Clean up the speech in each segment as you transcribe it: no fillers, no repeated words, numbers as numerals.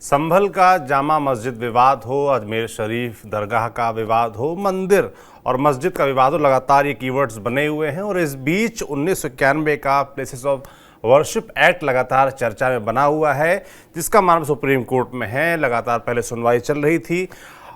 संभल का जामा मस्जिद विवाद हो, अजमेर शरीफ दरगाह का विवाद हो, मंदिर और मस्जिद का विवाद हो, लगातार ये कीवर्ड्स बने हुए हैं। और इस बीच 1991 का प्लेसेस ऑफ वर्शिप एक्ट लगातार चर्चा में बना हुआ है, जिसका मामला सुप्रीम कोर्ट में है। लगातार पहले सुनवाई चल रही थी,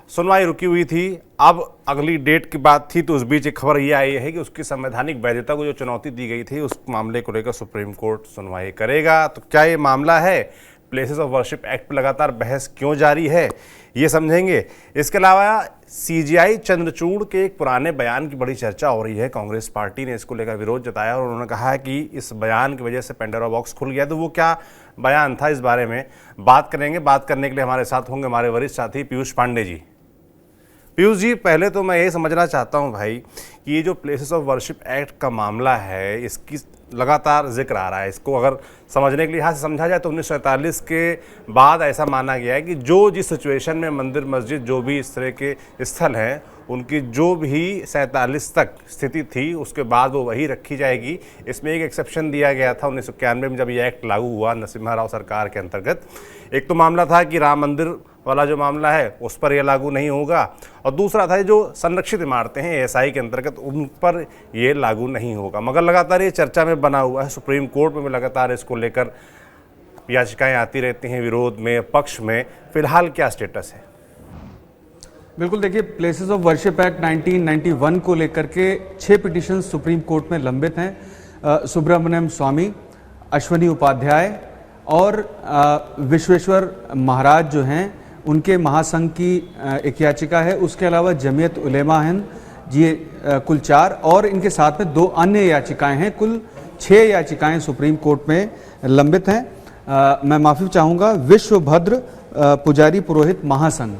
सुनवाई रुकी हुई थी, अब अगली डेट की बात थी। तो उस बीच एक खबर ये आई है कि उसकी संवैधानिक वैधता को जो चुनौती दी गई थी, उस मामले को लेकर सुप्रीम कोर्ट सुनवाई करेगा। तो क्या ये मामला है? प्लेसेस ऑफ वर्शिप एक्ट पर लगातार बहस क्यों जारी है, ये समझेंगे। इसके अलावा सीजेआई चंद्रचूड़ के एक पुराने बयान की बड़ी चर्चा हो रही है। कांग्रेस पार्टी ने इसको लेकर विरोध जताया और उन्होंने कहा है कि इस बयान की वजह से पेंडोरा बॉक्स खुल गया। तो वो क्या बयान था, इस बारे में बात करेंगे। बात करने के लिए हमारे साथ होंगे हमारे वरिष्ठ साथी पीयूष पांडे जी। पीयूष जी, पहले तो मैं ये समझना चाहता हूँ भाई कि ये जो प्लेसेस ऑफ वर्शिप एक्ट का मामला है, इसकी लगातार जिक्र आ रहा है। इसको अगर समझने के लिहाज से समझा जाए तो 1947 के बाद ऐसा माना गया है कि जो जिस सिचुएशन में मंदिर मस्जिद जो भी इस तरह के स्थल हैं, उनकी जो भी 47 तक स्थिति थी उसके बाद वो वही रखी जाएगी। इसमें एक एक्सेप्शन दिया गया था 1991 में, जब ये एक्ट लागू हुआ नरसिम्हा राव सरकार के अंतर्गत। एक तो मामला था कि राम मंदिर वाला जो मामला है उस पर यह लागू नहीं होगा, और दूसरा था जो संरक्षित इमारतें हैं एएसआई के अंतर्गत, उन पर ये लागू नहीं होगा। मगर लगातार ये चर्चा में बना हुआ है। सुप्रीम कोर्ट में भी लगातार इसको लेकर याचिकाएं आती रहती हैं, विरोध में, पक्ष में। फिलहाल क्या स्टेटस है? बिल्कुल, देखिए, प्लेसेस ऑफ वर्शिप एक्ट 1991 को लेकर के 6 पिटीशन सुप्रीम कोर्ट में लंबित हैं। सुब्रमण्यम स्वामी, अश्वनी उपाध्याय और विश्वेश्वर महाराज जो हैं, उनके महासंघ की एक याचिका है। उसके अलावा जमीयत उलेमा हिंद, ये कुल 4, और इनके साथ में 2 अन्य याचिकाएं हैं। कुल 6 याचिकाएं सुप्रीम कोर्ट में लंबित हैं। मैं माफी चाहूँगा, विश्व भद्र पुजारी पुरोहित महासंघ,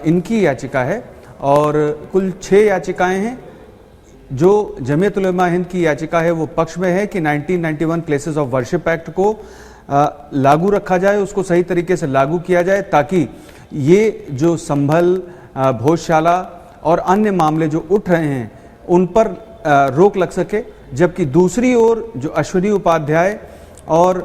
इनकी याचिका है, और कुल 6 याचिकाएं हैं। जो जमीयत उलेमा हिंद की याचिका है वो पक्ष में है कि 1991 प्लेसेस ऑफ वर्शिप एक्ट को लागू रखा जाए, उसको सही तरीके से लागू किया जाए, ताकि ये जो संभल, भोजशाला और अन्य मामले जो उठ रहे हैं उन पर रोक लग सके। जबकि दूसरी ओर जो अश्वनी उपाध्याय और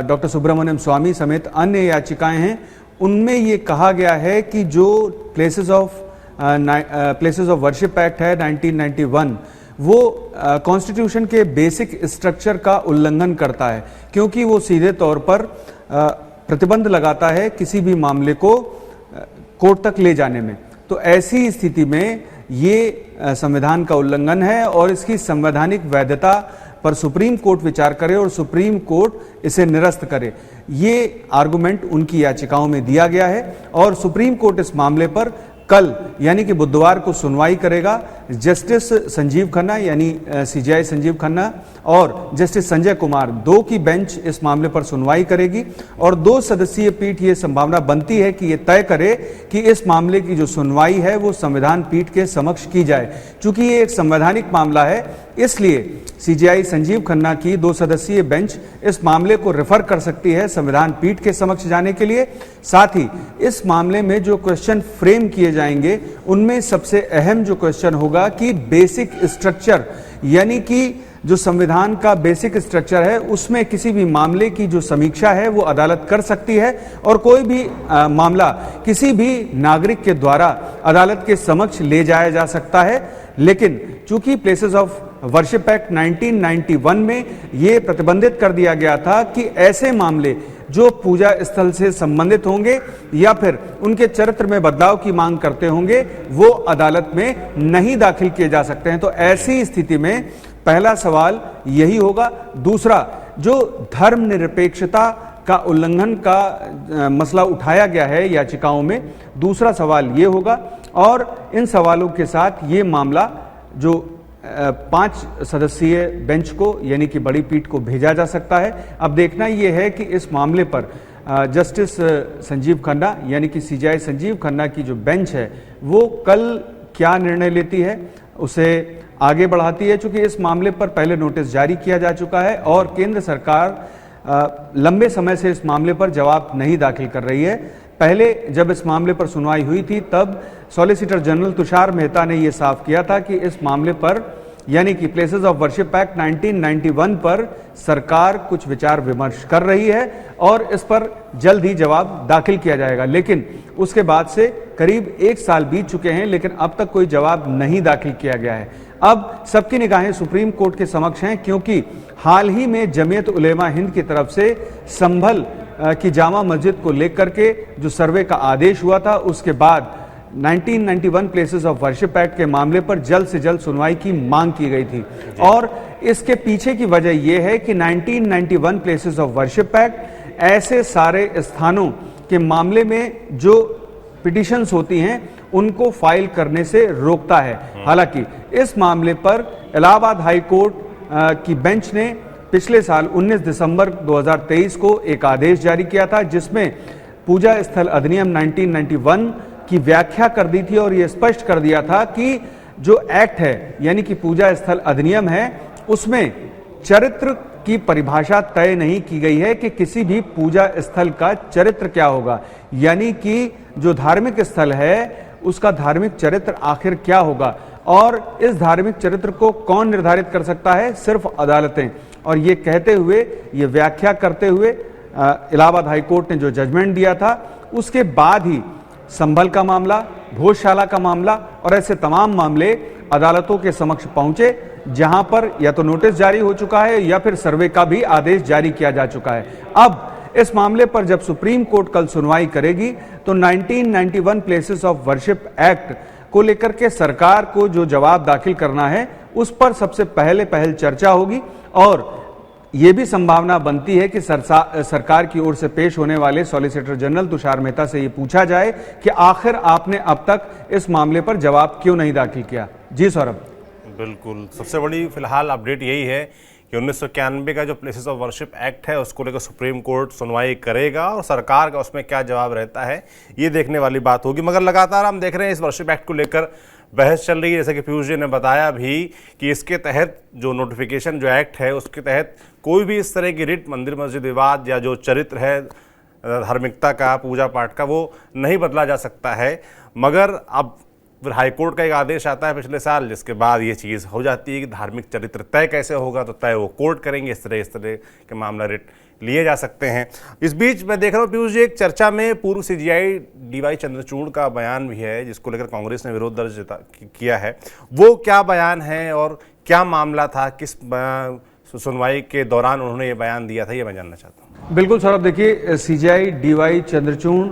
डॉक्टर सुब्रमण्यम स्वामी समेत अन्य याचिकाएं हैं, उनमें ये कहा गया है कि जो प्लेसेस ऑफ वर्शिप एक्ट है 1991, वो कॉन्स्टिट्यूशन के बेसिक स्ट्रक्चर का उल्लंघन करता है, क्योंकि वो सीधे तौर पर प्रतिबंध लगाता है किसी भी मामले को कोर्ट तक ले जाने में। तो ऐसी स्थिति में ये संविधान का उल्लंघन है और इसकी संवैधानिक वैधता पर सुप्रीम कोर्ट विचार करे और सुप्रीम कोर्ट इसे निरस्त करे। ये आर्गुमेंट उनकी याचिकाओं में दिया गया है और सुप्रीम कोर्ट इस मामले पर कल यानी कि बुधवार को सुनवाई करेगा। जस्टिस संजीव खन्ना यानी सीजेआई संजीव खन्ना और जस्टिस संजय कुमार, 2 की बेंच इस मामले पर सुनवाई करेगी और 2 सदस्यीय पीठ ये संभावना बनती है कि ये तय करे कि इस मामले की जो सुनवाई है वो संविधान पीठ के समक्ष की जाए। चूंकि ये एक संवैधानिक मामला है, इसलिए सीजेआई संजीव खन्ना की 2 सदस्यीय बेंच इस मामले को रेफर कर सकती है संविधान पीठ के समक्ष जाने के लिए। साथ ही इस मामले में जो क्वेश्चन फ्रेम किए जाएंगे, उनमें सबसे अहम जो क्वेश्चन होगा कि बेसिक स्ट्रक्चर, यानी कि जो संविधान का बेसिक स्ट्रक्चर है उसमें किसी भी मामले की जो समीक्षा है वो अदालत कर सकती है और कोई भी मामला किसी भी नागरिक के द्वारा अदालत के समक्ष ले जाया जा सकता है। लेकिन चूंकि प्लेसेस ऑफ वर्शिप एक्ट 1991 में ये प्रतिबंधित कर दिया गया था कि ऐसे मामले जो पूजा स्थल से संबंधित होंगे या फिर उनके चरित्र में बदलाव की मांग करते होंगे, वो अदालत में नहीं दाखिल किए जा सकते हैं। तो ऐसी स्थिति में पहला सवाल यही होगा। दूसरा, जो धर्मनिरपेक्षता का उल्लंघन का मसला उठाया गया है याचिकाओं में, दूसरा सवाल ये होगा। और इन सवालों के साथ ये मामला जो 5 सदस्यीय बेंच को यानी कि बड़ी पीठ को भेजा जा सकता है। अब देखना यह है कि इस मामले पर जस्टिस संजीव खन्ना यानी कि सीजेआई संजीव खन्ना की जो बेंच है वो कल क्या निर्णय लेती है, उसे आगे बढ़ाती है। चूंकि इस मामले पर पहले नोटिस जारी किया जा चुका है और केंद्र सरकार लंबे समय से इस मामले पर जवाब नहीं दाखिल कर रही है। पहले जब इस मामले पर सुनवाई हुई थी तब सॉलिसिटर जनरल तुषार मेहता ने यह साफ किया था कि इस मामले पर यानी कि प्लेसेस ऑफ वर्शिप एक्ट 1991 पर सरकार कुछ विचार विमर्श कर रही है और इस पर जल्द ही जवाब दाखिल किया जाएगा। लेकिन उसके बाद से करीब 1 साल बीत चुके हैं, लेकिन अब तक कोई जवाब नहीं दाखिल किया गया है। अब सबकी निगाहें सुप्रीम कोर्ट के समक्ष हैं, क्योंकि हाल ही में जमीयत उलेमा हिंद की तरफ से संभल की जामा मस्जिद को लेकर के जो सर्वे का आदेश हुआ था, उसके बाद 1991 प्लेसेस ऑफ वर्शिप एक्ट के मामले पर जल्द से जल्द सुनवाई की मांग की गई थी। और इसके पीछे की वजह यह है कि 1991 प्लेसेस ऑफ वर्शिप एक्ट ऐसे सारे स्थानों के मामले में जो पिटिशंस होती हैं उनको फाइल करने से रोकता है। हालांकि इस मामले पर इलाहाबाद हाई कोर्ट की बेंच ने पिछले साल 19 दिसंबर 2023 को एक आदेश जारी किया था, जिसमें पूजा स्थल अधिनियम 1991 की व्याख्या कर दी थी और यह स्पष्ट कर दिया था कि जो एक्ट है यानी कि पूजा स्थल अधिनियम है, उसमें चरित्र की परिभाषा तय नहीं की गई है कि किसी भी पूजा स्थल का चरित्र क्या होगा, यानी कि जो धार्मिक स्थल है उसका धार्मिक चरित्र आखिर क्या होगा। और इस धार्मिक चरित्र को कौन निर्धारित कर सकता है? सिर्फ अदालतें। और ये कहते हुए, ये व्याख्या करते हुए इलाहाबाद हाईकोर्ट ने जो जजमेंट दिया था, उसके बाद ही संभल का मामला, भोजशाला का मामला और ऐसे तमाम मामले अदालतों के समक्ष पहुंचे, जहां पर या तो नोटिस जारी हो चुका है या फिर सर्वे का भी आदेश जारी किया जा चुका है। अब इस मामले पर जब सुप्रीम कोर्ट कल सुनवाई करेगी तो 1991 प्लेसेस ऑफ वर्शिप एक्ट को लेकर के सरकार को जो जवाब दाखिल करना है उस पर सबसे पहल चर्चा होगी। और यह भी संभावना बनती है कि सरकार की ओर से पेश होने वाले सॉलिसिटर जनरल तुषार मेहता से यह पूछा जाए कि आखिर आपने अब तक इस मामले पर जवाब क्यों नहीं दाखिल किया। जी सौरभ। बिल्कुल, सबसे बड़ी फिलहाल अपडेट यही है कि 1991 का जो प्लेसेस ऑफ वर्शिप एक्ट है उसको लेकर सुप्रीम कोर्ट सुनवाई करेगा और सरकार का उसमें क्या जवाब रहता है ये देखने वाली बात होगी। मगर लगातार हम देख रहे हैं इस वर्शिप एक्ट को लेकर बहस चल रही है। जैसे कि पीयूष जी ने बताया भी कि इसके तहत जो नोटिफिकेशन जो एक्ट है उसके तहत कोई भी इस तरह की रिट, मंदिर मस्जिद विवाद या जो चरित्र है धार्मिकता का, पूजा पाठ का, वो नहीं बदला जा सकता है। मगर अब फिर हाईकोर्ट का एक आदेश आता है पिछले साल, जिसके बाद ये चीज़ हो जाती है कि धार्मिक चरित्र तय कैसे होगा, तो तय वो कोर्ट करेंगे। इस तरह के मामला रिट लिए जा सकते हैं। इस बीच मैं देख रहा हूँ पीयूष जी, एक चर्चा में पूर्व सीजीआई डीवाई चंद्रचूड़ का बयान भी है, जिसको लेकर कांग्रेस ने विरोध दर्ज किया है। वो क्या बयान है और क्या मामला था, किस सुनवाई के दौरान उन्होंने ये बयान दिया था, ये मैं जानना चाहता हूँ। बिल्कुल सौरभ, देखिए सीजीआई डीवाई चंद्रचूड़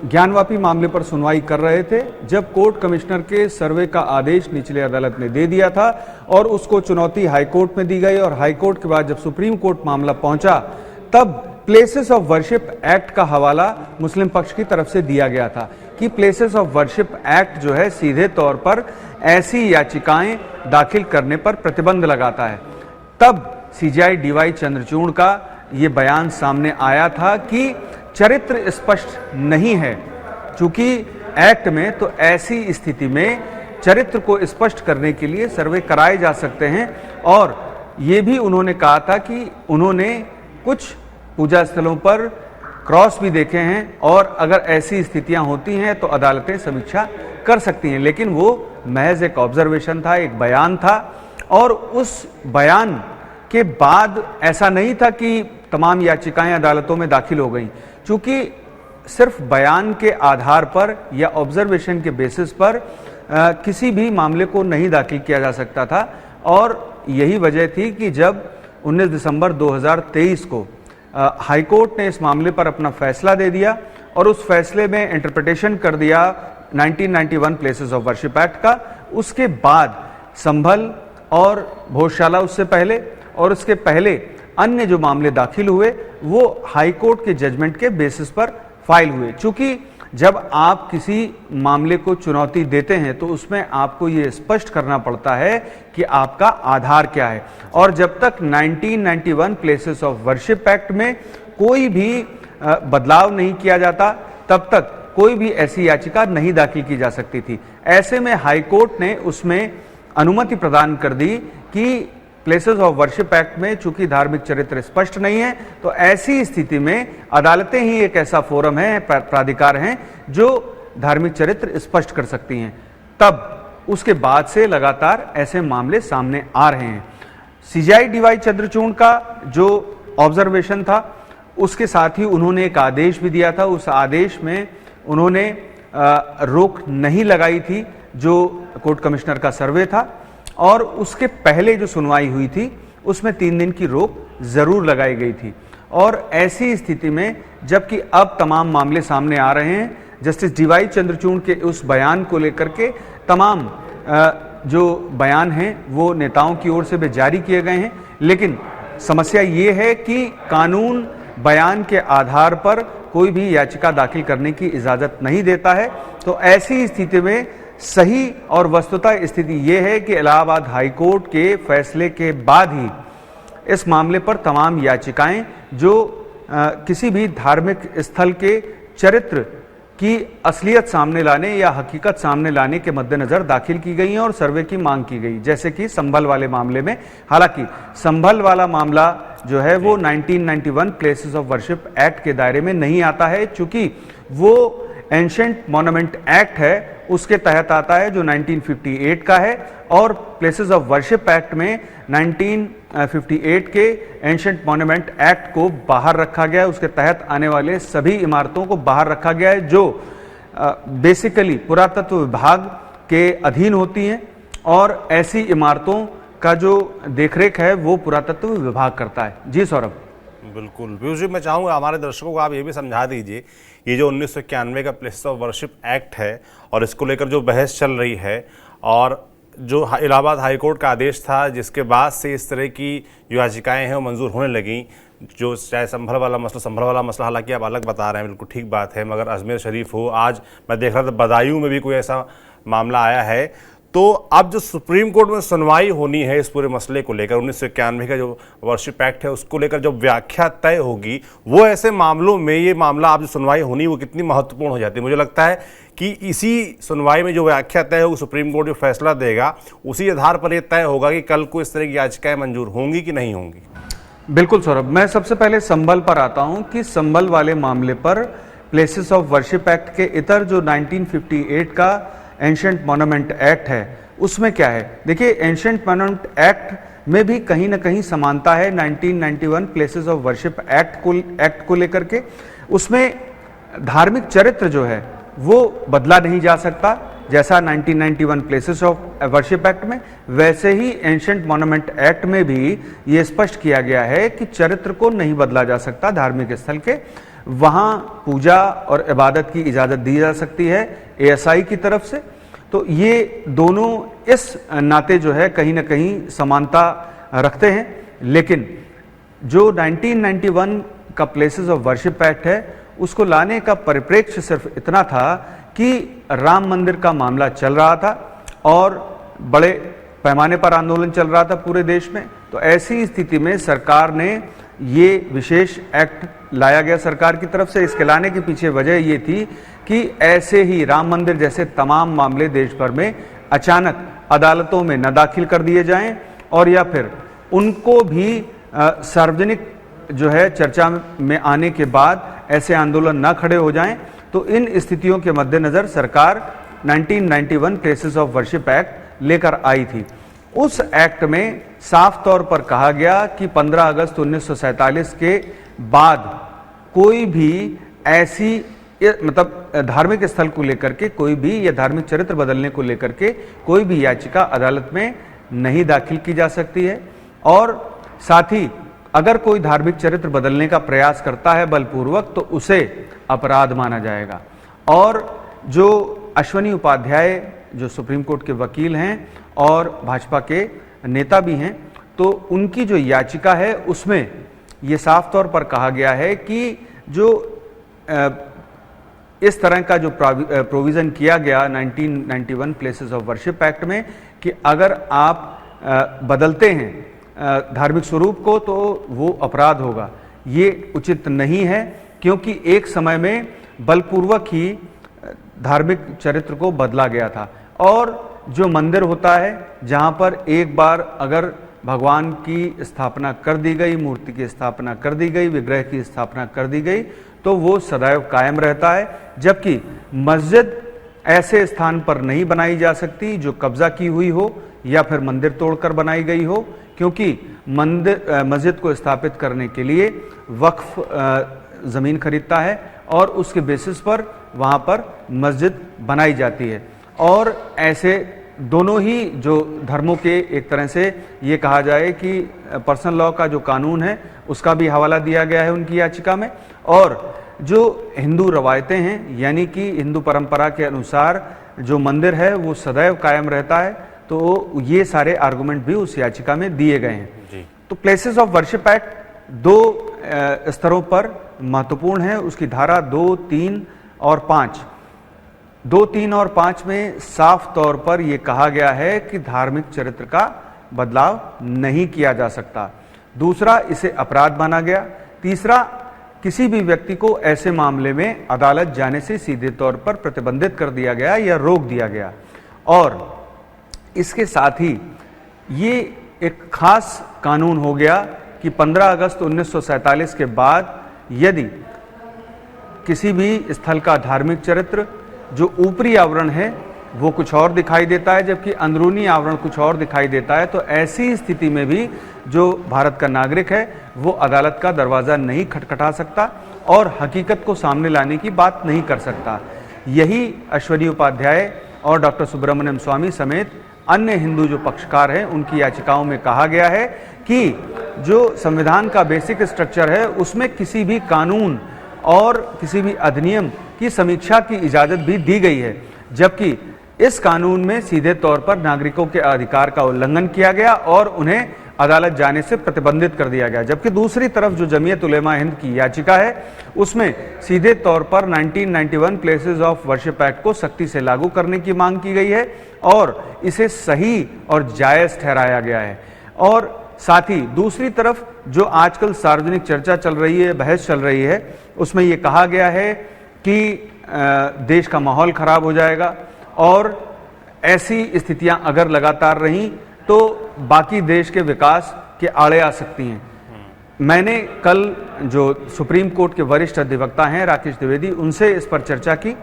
ज्ञानवापी मामले पर सुनवाई कर रहे थे जब कोर्ट कमिश्नर के सर्वे का आदेश निचले अदालत ने दे दिया था और उसको चुनौती हाईकोर्ट में दी गई। और हाईकोर्ट के बाद जब सुप्रीम कोर्ट मामला पहुंचा तब प्लेसेस ऑफ वर्शिप एक्ट का हवाला मुस्लिम पक्ष की तरफ से दिया गया था कि प्लेसेस ऑफ वर्शिप एक्ट जो है सीधे तौर पर ऐसी याचिकाएं दाखिल करने पर प्रतिबंध लगाता है। तब सीजीआई डीवाई चंद्रचूड़ का ये बयान सामने आया था कि चरित्र स्पष्ट नहीं है, चूंकि एक्ट में तो ऐसी स्थिति में चरित्र को स्पष्ट करने के लिए सर्वे कराए जा सकते हैं। और ये भी उन्होंने कहा था कि उन्होंने कुछ पूजा स्थलों पर क्रॉस भी देखे हैं और अगर ऐसी स्थितियां होती हैं तो अदालतें समीक्षा कर सकती हैं। लेकिन वो महज एक ऑब्जर्वेशन था, एक बयान था। और उस बयान के बाद ऐसा नहीं था कि तमाम याचिकाएं अदालतों में दाखिल हो गईं, चूंकि सिर्फ बयान के आधार पर या ऑब्जर्वेशन के बेसिस पर किसी भी मामले को नहीं दाखिल किया जा सकता था। और यही वजह थी कि जब 19 दिसंबर 2023 को हाईकोर्ट ने इस मामले पर अपना फैसला दे दिया और उस फैसले में इंटरप्रिटेशन कर दिया 1991 प्लेसेस ऑफ वर्शिप एक्ट का, उसके बाद संभल और भोजशाला उससे पहले और उसके पहले अन्य जो मामले दाखिल हुए वो हाईकोर्ट के जजमेंट के बेसिस पर फाइल हुए। चूंकि जब आप किसी मामले को चुनौती देते हैं तो उसमें आपको ये स्पष्ट करना पड़ता है कि आपका आधार क्या है। और जब तक 1991 प्लेसेस ऑफ वर्शिप एक्ट में कोई भी बदलाव नहीं किया जाता तब तक कोई भी ऐसी याचिका नहीं दाखिल की जा सकती थी। ऐसे में हाईकोर्ट ने उसमें अनुमति प्रदान कर दी कि प्लेसेस ऑफ वर्शिप एक्ट में चूंकि धार्मिक चरित्र स्पष्ट नहीं है तो ऐसी स्थिति में अदालतें ही एक ऐसा फोरम है, प्राधिकार हैं जो धार्मिक चरित्र स्पष्ट कर सकती हैं। तब उसके बाद से लगातार ऐसे मामले सामने आ रहे हैं। सीजेआई डीवाई चंद्रचूड़ का जो ऑब्जर्वेशन था उसके साथ ही उन्होंने एक आदेश भी दिया था। उस आदेश में उन्होंने रोक नहीं लगाई थी जो कोर्ट कमिश्नर का सर्वे था, और उसके पहले जो सुनवाई हुई थी उसमें 3 दिन की रोक जरूर लगाई गई थी। और ऐसी स्थिति में जबकि अब तमाम मामले सामने आ रहे हैं, जस्टिस डीवाई चंद्रचूड़ के उस बयान को लेकर के तमाम जो बयान हैं वो नेताओं की ओर से भी जारी किए गए हैं, लेकिन समस्या ये है कि कानून बयान के आधार पर कोई भी याचिका दाखिल करने की इजाजत नहीं देता है। तो ऐसी स्थिति में सही और वस्तुतः स्थिति यह है कि इलाहाबाद हाईकोर्ट के फैसले के बाद ही इस मामले पर तमाम याचिकाएं जो किसी भी धार्मिक स्थल के चरित्र की असलियत सामने लाने या हकीकत सामने लाने के मद्देनजर दाखिल की गई हैं और सर्वे की मांग की गई, जैसे कि संभल वाले मामले में। हालांकि संभल वाला मामला जो है वो 1991 प्लेसेस ऑफ वर्शिप एक्ट के दायरे में नहीं आता है, चूंकि वो एंशिएंट मॉन्यूमेंट एक्ट है उसके तहत आता है जो 1958 का है, और प्लेसेस ऑफ वर्शिप एक्ट में 1958 के एंशिएंट मॉन्यूमेंट एक्ट को बाहर रखा गया है। उसके तहत आने वाले सभी इमारतों को बाहर रखा गया है जो बेसिकली पुरातत्व विभाग के अधीन होती हैं, और ऐसी इमारतों का जो देखरेख है वो पुरातत्व विभाग करता है। जी सौरभ। बिल्कुल पीयूष जी, मैं चाहूँगा हमारे दर्शकों को आप ये भी समझा दीजिए, ये जो 1991 का प्लेसेस ऑफ वर्शिप एक्ट है और इसको लेकर जो बहस चल रही है, और जो इलाहाबाद हाईकोर्ट का आदेश था जिसके बाद से इस तरह की जो याचिकाएँ हैं वो मंजूर होने लगीं, जो चाहे संभल वाला मसला हालांकि आप अलग बता रहे हैं, बिल्कुल ठीक बात है, मगर अजमेर शरीफ हो, आज मैं देख रहा था बदायूं में भी कोई ऐसा मामला आया है। तो अब जो सुप्रीम कोर्ट में सुनवाई होनी है इस पूरे मसले को लेकर, 1991 का जो वर्शिप एक्ट है उसको लेकर जो व्याख्या तय होगी, वो ऐसे मामलों में ये मामला अब जो सुनवाई होनी वो कितनी महत्वपूर्ण हो जाती है। मुझे लगता है कि इसी सुनवाई में जो व्याख्या तय होगी, सुप्रीम कोर्ट जो फैसला देगा उसी आधार पर यह तय होगा कि कल को इस तरह की याचिकाएं मंजूर होंगी कि नहीं होंगी। बिल्कुल सौरभ, मैं सबसे पहले संभल पर आता हूं कि संभल वाले मामले पर प्लेसेस ऑफ वर्शिप एक्ट के इतर जो 1958 का एंशिएंट मॉन्यूमेंट एक्ट है उसमें क्या है। देखिए, एंशिएंट मॉन्यूमेंट एक्ट में भी कहीं ना कहीं समानता है 1991 प्लेसेस ऑफ वर्शिप एक्ट को लेकर के। उसमें धार्मिक चरित्र जो है वो बदला नहीं जा सकता, जैसा 1991 प्लेसेस ऑफ वर्शिप एक्ट में, वैसे ही एंशिएंट मॉन्यूमेंट एक्ट में भी ये स्पष्ट किया गया है कि चरित्र को नहीं बदला जा सकता धार्मिक स्थल के। वहां पूजा और इबादत की इजाजत दी जा सकती है एएसआई की तरफ से। तो ये दोनों इस नाते जो है कहीं ना कहीं समानता रखते हैं। लेकिन जो 1991 का प्लेसेस ऑफ वर्शिप एक्ट है उसको लाने का परिप्रेक्ष्य सिर्फ इतना था कि राम मंदिर का मामला चल रहा था और बड़े पैमाने पर आंदोलन चल रहा था पूरे देश में। तो ऐसी स्थिति में सरकार ने ये विशेष एक्ट लाया गया सरकार की तरफ से। इसके लाने के पीछे वजह ये थी कि ऐसे ही राम मंदिर जैसे तमाम मामले देश भर में अचानक अदालतों में न दाखिल कर दिए जाएं, और या फिर उनको भी सार्वजनिक जो है चर्चा में आने के बाद ऐसे आंदोलन न खड़े हो जाएं। तो इन स्थितियों के मद्देनजर सरकार 1991 प्लेसेस ऑफ वर्शिप एक्ट लेकर आई थी। उस एक्ट में साफ तौर पर कहा गया कि 15 अगस्त 1947 के बाद कोई भी ऐसी मतलब धार्मिक स्थल को लेकर के कोई भी या धार्मिक चरित्र बदलने को लेकर के कोई भी याचिका अदालत में नहीं दाखिल की जा सकती है, और साथ ही अगर कोई धार्मिक चरित्र बदलने का प्रयास करता है बलपूर्वक तो उसे अपराध माना जाएगा। और जो अश्वनी उपाध्याय जो सुप्रीम कोर्ट के वकील हैं और भाजपा के नेता भी हैं, तो उनकी जो याचिका है उसमें ये साफ तौर पर कहा गया है कि जो इस तरह का जो प्रोविजन किया गया 1991 प्लेसेस ऑफ वर्शिप एक्ट में कि अगर आप बदलते हैं धार्मिक स्वरूप को तो वो अपराध होगा, ये उचित नहीं है, क्योंकि एक समय में बलपूर्वक ही धार्मिक चरित्र को बदला गया था। और जो मंदिर होता है जहाँ पर एक बार अगर भगवान की स्थापना कर दी गई, मूर्ति की स्थापना कर दी गई, विग्रह की स्थापना कर दी गई, तो वो सदैव कायम रहता है। जबकि मस्जिद ऐसे स्थान पर नहीं बनाई जा सकती जो कब्जा की हुई हो या फिर मंदिर तोड़कर बनाई गई हो, क्योंकि मस्जिद को स्थापित करने के लिए वक्फ ज़मीन खरीदता है और उसके बेसिस पर वहाँ पर मस्जिद बनाई जाती है। और ऐसे दोनों ही जो धर्मों के एक तरह से ये कहा जाए कि पर्सनल लॉ का जो कानून है उसका भी हवाला दिया गया है उनकी याचिका में, और जो हिंदू रवायतें हैं यानी कि हिंदू परंपरा के अनुसार जो मंदिर है वो सदैव कायम रहता है, तो ये सारे आर्गुमेंट भी उस याचिका में दिए गए हैं जी। तो प्लेसेस ऑफ वर्शिप एक्ट दो स्तरों पर महत्वपूर्ण है। उसकी धारा 2, 3 और 5, 2, 3 और 5 में साफ तौर पर यह कहा गया है कि धार्मिक चरित्र का बदलाव नहीं किया जा सकता। दूसरा, इसे अपराध माना गया। तीसरा, किसी भी व्यक्ति को ऐसे मामले में अदालत जाने से सीधे तौर पर प्रतिबंधित कर दिया गया या रोक दिया गया। और इसके साथ ही ये एक खास कानून हो गया कि 15 अगस्त 1947 के बाद यदि किसी भी स्थल का धार्मिक चरित्र जो ऊपरी आवरण है वो कुछ और दिखाई देता है जबकि अंदरूनी आवरण कुछ और दिखाई देता है, तो ऐसी स्थिति में भी जो भारत का नागरिक है वो अदालत का दरवाज़ा नहीं खटखटा सकता और हकीकत को सामने लाने की बात नहीं कर सकता। यही अश्वनी उपाध्याय और डॉक्टर सुब्रमण्यम स्वामी समेत अन्य हिंदू जो पक्षकार हैं उनकी याचिकाओं में कहा गया है कि जो संविधान का बेसिक स्ट्रक्चर है उसमें किसी भी कानून और किसी भी अधिनियम की समीक्षा की इजाज़त भी दी गई है, जबकि इस कानून में सीधे तौर पर नागरिकों के अधिकार का उल्लंघन किया गया और उन्हें अदालत जाने से प्रतिबंधित कर दिया गया। जबकि दूसरी तरफ जो जमीयत उलेमा हिंद की याचिका है उसमें सीधे तौर पर 1991 प्लेसेस ऑफ वर्शिप एक्ट को सख्ती से लागू करने की मांग की गई है और इसे सही और जायज़ ठहराया गया है। और साथ ही दूसरी तरफ जो आजकल सार्वजनिक चर्चा चल रही है, बहस चल रही है, उसमें ये कहा गया है कि देश का माहौल खराब हो जाएगा और ऐसी स्थितियां अगर लगातार रहीं तो बाकी देश के विकास के आड़े आ सकती हैं। मैंने कल जो सुप्रीम कोर्ट के वरिष्ठ अधिवक्ता हैं राकेश द्विवेदी, उनसे इस पर चर्चा की।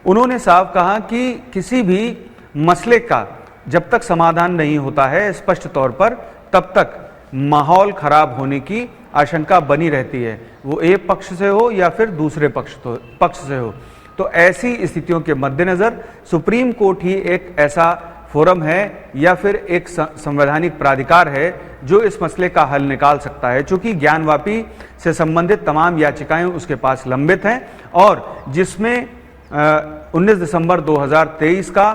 उन्होंने साफ कहा कि किसी भी मसले का जब तक समाधान नहीं होता है स्पष्ट तौर पर, तब तक माहौल खराब होने की आशंका बनी रहती है, वो एक पक्ष से हो या फिर दूसरे पक्ष से हो। तो ऐसी स्थितियों के मद्देनजर सुप्रीम कोर्ट ही एक ऐसा फोरम है या फिर एक संवैधानिक प्राधिकार है जो इस मसले का हल निकाल सकता है, चूंकि ज्ञानवापी से संबंधित तमाम याचिकाएं उसके पास लंबित हैं और जिसमें 19 दिसंबर 2023 का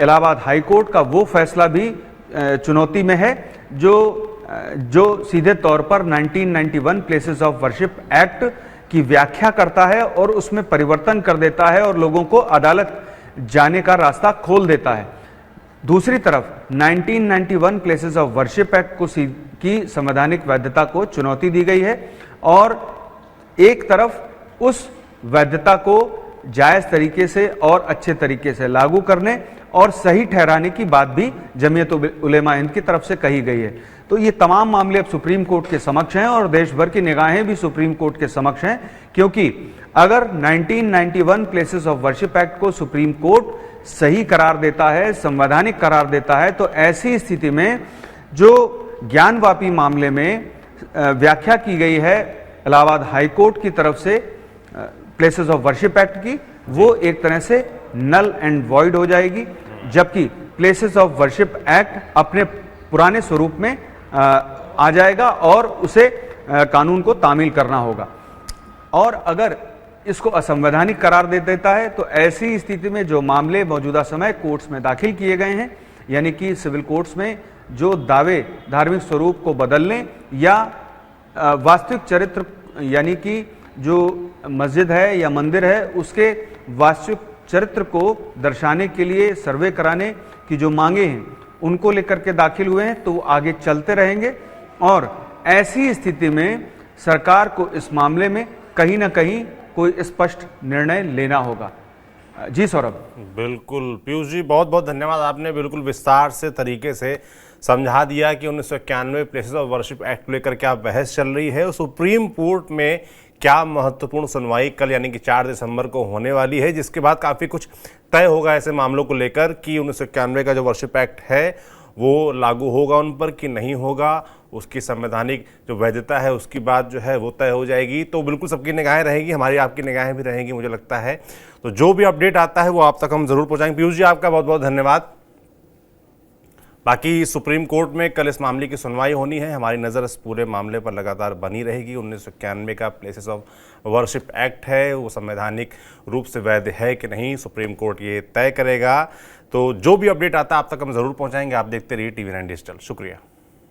इलाहाबाद हाई कोर्ट का वो फैसला भी चुनौती में है जो सीधे तौर पर 1991 प्लेसेस ऑफ वर्शिप एक्ट की व्याख्या करता है और उसमें परिवर्तन कर देता है और लोगों को अदालत जाने का रास्ता खोल देता है। दूसरी तरफ 1991 प्लेसेस ऑफ वर्शिप एक्ट की संवैधानिक वैधता को चुनौती दी गई है और एक तरफ उस वैधता को जायज़ तरीके से और अच्छे तरीके से लागू करने और सही ठहराने की बात भी जमीयत उलेमा हिंद की तरफ से कही गई है। तो ये तमाम मामले अब सुप्रीम कोर्ट के समक्ष हैं और देश भर की निगाहें भी सुप्रीम कोर्ट के समक्ष हैं, क्योंकि अगर 1991 प्लेसेस ऑफ वर्शिप एक्ट को सुप्रीम कोर्ट सही करार देता है, संवैधानिक करार देता है, तो ऐसी स्थिति में जो ज्ञानवापी मामले में व्याख्या की गई है इलाहाबाद हाई कोर्ट की तरफ से प्लेसेस ऑफ वर्शिप एक्ट की, वो एक तरह से नल एंड वॉइड हो जाएगी, जबकि प्लेसेस ऑफ वर्शिप एक्ट अपने पुराने स्वरूप में आ जाएगा और उसे कानून को तामील करना होगा। और अगर इसको असंवैधानिक करार दे देता है तो ऐसी स्थिति में जो मामले मौजूदा समय कोर्ट्स में दाखिल किए गए हैं, यानी कि सिविल कोर्ट्स में जो दावे धार्मिक स्वरूप को बदलने या वास्तविक चरित्र यानी कि जो मस्जिद है या मंदिर है उसके वास्तविक चरित्र को दर्शाने के लिए सर्वे कराने की जो मांगे हैं उनको लेकर के दाखिल हुए हैं, तो वो आगे चलते रहेंगे और ऐसी स्थिति में सरकार को इस मामले में कहीं ना कहीं कोई स्पष्ट निर्णय लेना होगा। जी सौरभ। बिल्कुल पीयूष जी, बहुत बहुत धन्यवाद। आपने बिल्कुल विस्तार से तरीके से समझा दिया कि 1991 प्लेसेस ऑफ वर्शिप एक्ट को लेकर क्या बहस चल रही है, सुप्रीम कोर्ट में क्या महत्वपूर्ण सुनवाई कल यानी कि 4 दिसंबर को होने वाली है, जिसके बाद काफ़ी कुछ तय होगा ऐसे मामलों को लेकर कि 1991 का जो वर्शिप एक्ट है वो लागू होगा उन पर कि नहीं होगा, उसकी संवैधानिक जो वैधता है उसकी बात जो है वो तय हो जाएगी। तो बिल्कुल सबकी निगाहें रहेगी, हमारी आपकी निगाहें भी रहेंगी मुझे लगता है। तो जो भी अपडेट आता है वो आप तक हम जरूर पहुंचाएंगे। पीयूष जी, आपका बहुत बहुत धन्यवाद। बाकी सुप्रीम कोर्ट में कल इस मामले की सुनवाई होनी है, हमारी नज़र इस पूरे मामले पर लगातार बनी रहेगी। 1991 का प्लेसेस ऑफ वर्शिप एक्ट है वो संवैधानिक रूप से वैध है कि नहीं, सुप्रीम कोर्ट ये तय करेगा। तो जो भी अपडेट आता है आप तक हम ज़रूर पहुंचाएंगे। आप देखते रहिए TV9 डिजिटल। शुक्रिया।